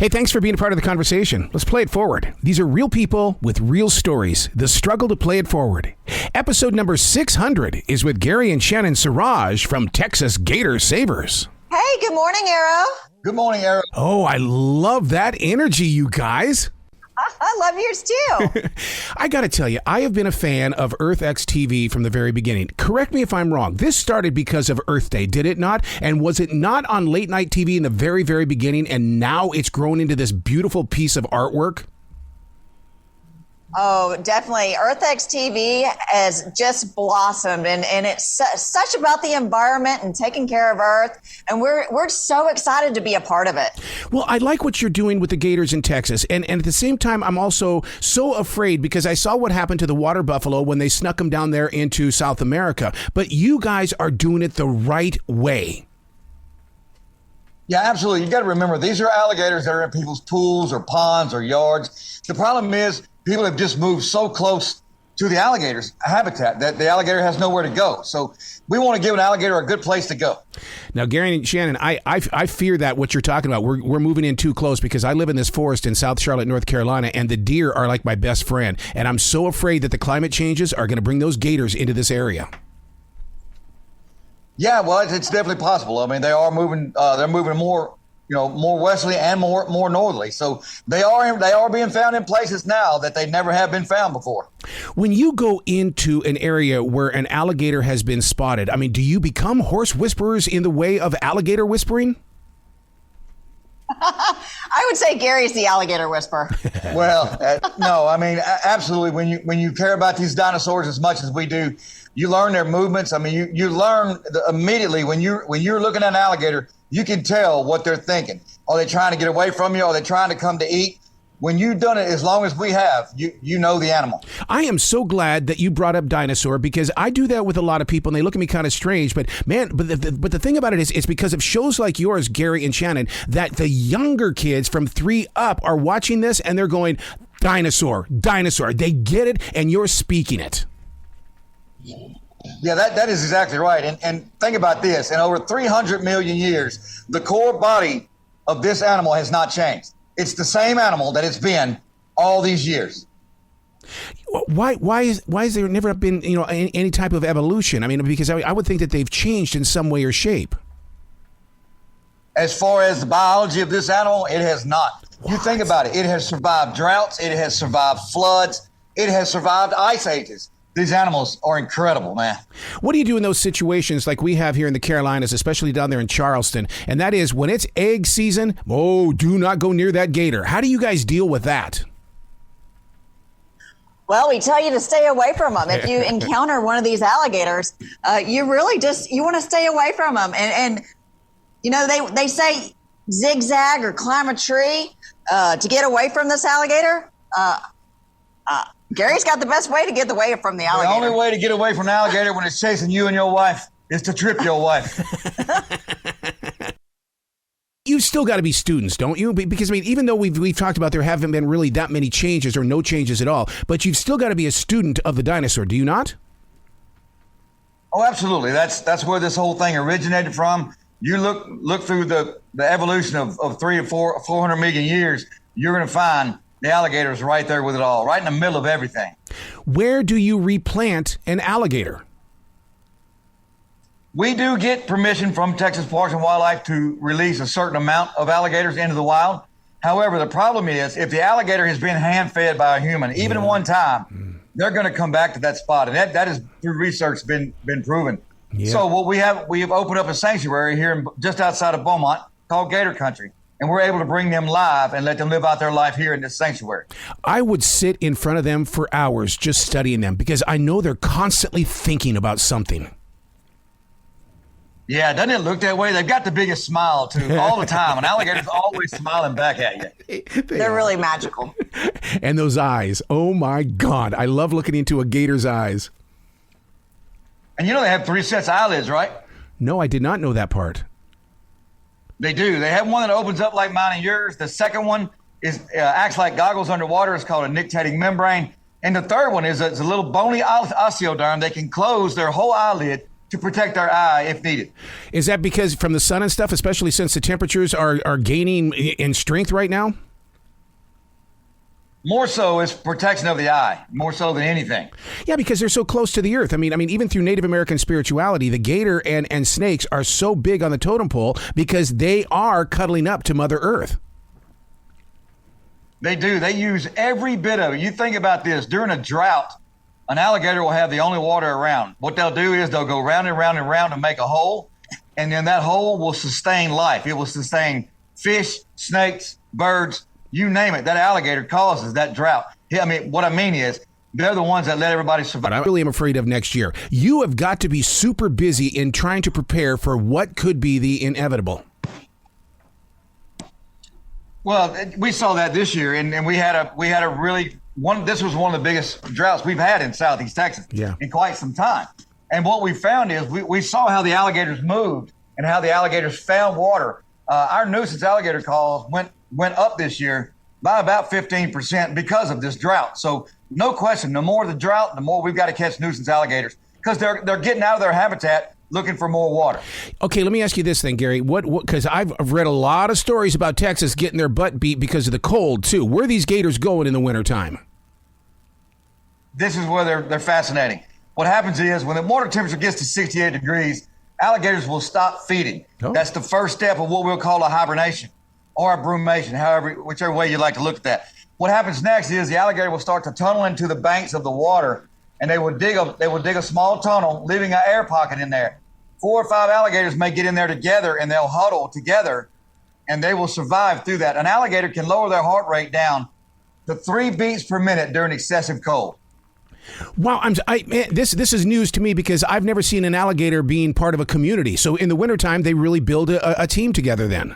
Hey, thanks for being a part of the conversation. Let's play it forward. These are real people with real stories. The struggle to play it forward. Episode number 600 is with Gary and Shannon Saurage from Texas Gator Savers. Hey, good morning, Arrow. Good morning, Arrow. Oh, I love that energy, you guys. I love yours too. I got to tell you, I have been a fan of EarthxTV from the very beginning. Correct me if I'm wrong. This started because of Earth Day, did it not? And was it not on late night TV in the very, very beginning, and now it's grown into this beautiful piece of artwork? Oh, definitely. EarthxTV has just blossomed, and it's such about the environment and taking care of Earth, and we're so excited to be a part of it. Well, I like what you're doing with the Gators in Texas, and at the same time, I'm also so afraid because I saw what happened to the water buffalo when they snuck them down there into South America, but you guys are doing it the right way. Yeah, absolutely. You got to remember, these are alligators that are in people's pools or ponds or yards. The problem is people have just moved so close to the alligator's habitat that the alligator has nowhere to go. So we want to give an alligator a good place to go. Now, Gary and Shannon, I fear that what you're talking about, we're moving in too close because I live in this forest in South Charlotte, North Carolina, and the deer are like my best friend. And I'm so afraid that the climate changes are going to bring those gators into this area. Yeah, well, it's definitely possible. I mean, they are moving. They're moving more, more westerly and more northerly. So they are being found in places now that they never have been found before. When you go into an area where an alligator has been spotted, I mean, do you become horse whisperers in the way of alligator whispering? I would say Gary's the alligator whisperer. Well, no, I mean, absolutely. When you care about these dinosaurs as much as we do, you learn their movements. I mean, you learn immediately when you're looking at an alligator, you can tell what they're thinking. Are they trying to get away from you? Are they trying to come to eat? When you've done it as long as we have, you know the animal. I am so glad that you brought up dinosaur because I do that with a lot of people and they look at me kind of strange. But man, but the thing about it is it's because of shows like yours, Gary and Shannon, that the younger kids from 3 up are watching this and they're going, dinosaur, dinosaur. They get it and you're speaking it. Yeah, that is exactly right. And think about this. In over 300 million years, the core body of this animal has not changed. It's the same animal that it's been all these years. Why is there never been any type of evolution? I mean, because I would think that they've changed in some way or shape. As far as the biology of this animal, it has not. What? You think about it. It has survived droughts. It has survived floods. It has survived ice ages. These animals are incredible, man. What do you do in those situations like we have here in the Carolinas, especially down there in Charleston? And that is when it's egg season, do not go near that gator. How do you guys deal with that? Well, we tell you to stay away from them. If you encounter one of these alligators, you really you want to stay away from them. And they say zigzag or climb a tree to get away from this alligator. Gary's got the best way to get away from the alligator. The only way to get away from an alligator when it's chasing you and your wife is to trip your wife. You've still got to be students, don't you? Because, I mean, even though we've talked about there haven't been really that many changes or no changes at all, but you've still got to be a student of the dinosaur, do you not? Oh, absolutely. That's where this whole thing originated from. You look through the evolution of 300 to 400 million years, you're going to find the alligator's right there with it all, right in the middle of everything. Where do you replant an alligator? We do get permission from Texas Parks and Wildlife to release a certain amount of alligators into the wild. However, the problem is if the alligator has been hand-fed by a human, even one time, they're going to come back to that spot. And that is through research been proven. Yeah. So what we have opened up a sanctuary here just outside of Beaumont called Gator Country. And we're able to bring them live and let them live out their life here in this sanctuary. I would sit in front of them for hours just studying them because I know they're constantly thinking about something. Yeah, doesn't it look that way? They've got the biggest smile, too, all the time. An alligator's always smiling back at you. They're really magical. And those eyes. Oh, my God. I love looking into a gator's eyes. And they have 3 sets of eyelids, right? No, I did not know that part. They do. They have one that opens up like mine and yours. The second one acts like goggles underwater. It's called a nictitating membrane. And the third one is a little bony osteoderm. They can close their whole eyelid to protect our eye if needed. Is that because from the sun and stuff, especially since the temperatures are gaining in strength right now? More so is protection of the eye, more so than anything. Yeah, because they're so close to the earth. I mean, even through Native American spirituality, the gator and snakes are so big on the totem pole because they are cuddling up to Mother Earth. They do. They use every bit of it. You think about this. During a drought, an alligator will have the only water around. What they'll do is they'll go round and round and round to make a hole, and then that hole will sustain life. It will sustain fish, snakes, birds, you name it. That alligator causes that drought. I mean, what I mean is they're the ones that let everybody survive. But I really am afraid of next year. You have got to be super busy in trying to prepare for what could be the inevitable. Well, we saw that this year, and we had a really one. This was one of the biggest droughts we've had in Southeast Texas in quite some time. And what we found is we saw how the alligators moved and how the alligators found water. Our nuisance alligator calls went up this year by about 15% because of this drought. So no question, the more the drought, the more we've got to catch nuisance alligators because they're getting out of their habitat looking for more water. Okay, let me ask you this then, Gary. What? Because I've read a lot of stories about Texas getting their butt beat because of the cold too. Where are these gators going in the wintertime? This is where they're fascinating. What happens is when the water temperature gets to 68 degrees, alligators will stop feeding. Oh. That's the first step of what we'll call a hibernation or a brumation, whichever way you like to look at that. What happens next is the alligator will start to tunnel into the banks of the water, and they will dig a small tunnel, leaving an air pocket in there. 4 or 5 alligators may get in there together, and they'll huddle together, and they will survive through that. An alligator can lower their heart rate down to 3 beats per minute during excessive cold. Wow, man, this is news to me because I've never seen an alligator being part of a community. So in the wintertime, they really build a team together then.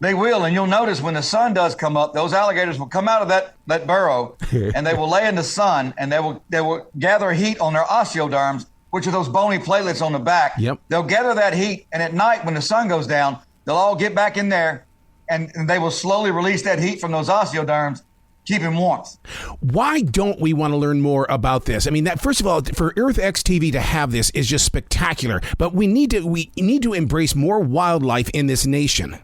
They will, and you'll notice when the sun does come up, those alligators will come out of that burrow, and they will lay in the sun, and they will gather heat on their osteoderms, which are those bony platelets on the back. Yep. They'll gather that heat, and at night when the sun goes down, they'll all get back in there, and they will slowly release that heat from those osteoderms, keeping warmth. Why don't we want to learn more about this? I mean, that first of all, for EarthxTV to have this is just spectacular, but we need to embrace more wildlife in this nation.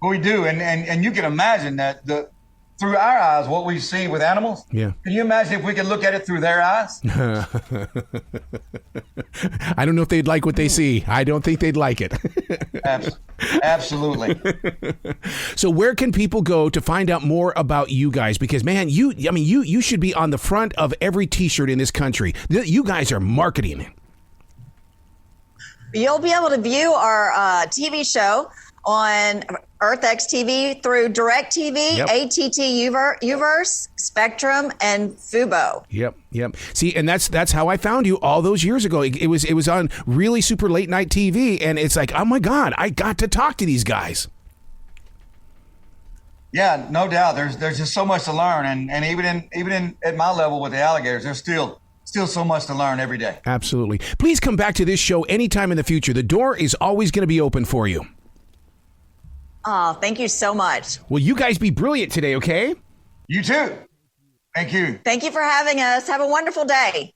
We do, and you can imagine that through our eyes, what we see with animals. Yeah. Can you imagine if we could look at it through their eyes? I don't know if they'd like what they see. I don't think they'd like it. Absolutely. So where can people go to find out more about you guys? Because man, you should be on the front of every T-shirt in this country. You guys are marketing. You'll be able to view our TV show on EarthxTV through DirecTV, yep. ATT Uverse, Spectrum, and Fubo. Yep. See, and that's how I found you all those years ago. It was on really super late night TV, and it's like, oh my God, I got to talk to these guys. Yeah, no doubt. There's just so much to learn, and even at my level with the alligators, there's still so much to learn every day. Absolutely. Please come back to this show anytime in the future. The door is always going to be open for you. Oh, thank you so much. Well, you guys be brilliant today, okay? You too. Thank you. Thank you for having us. Have a wonderful day.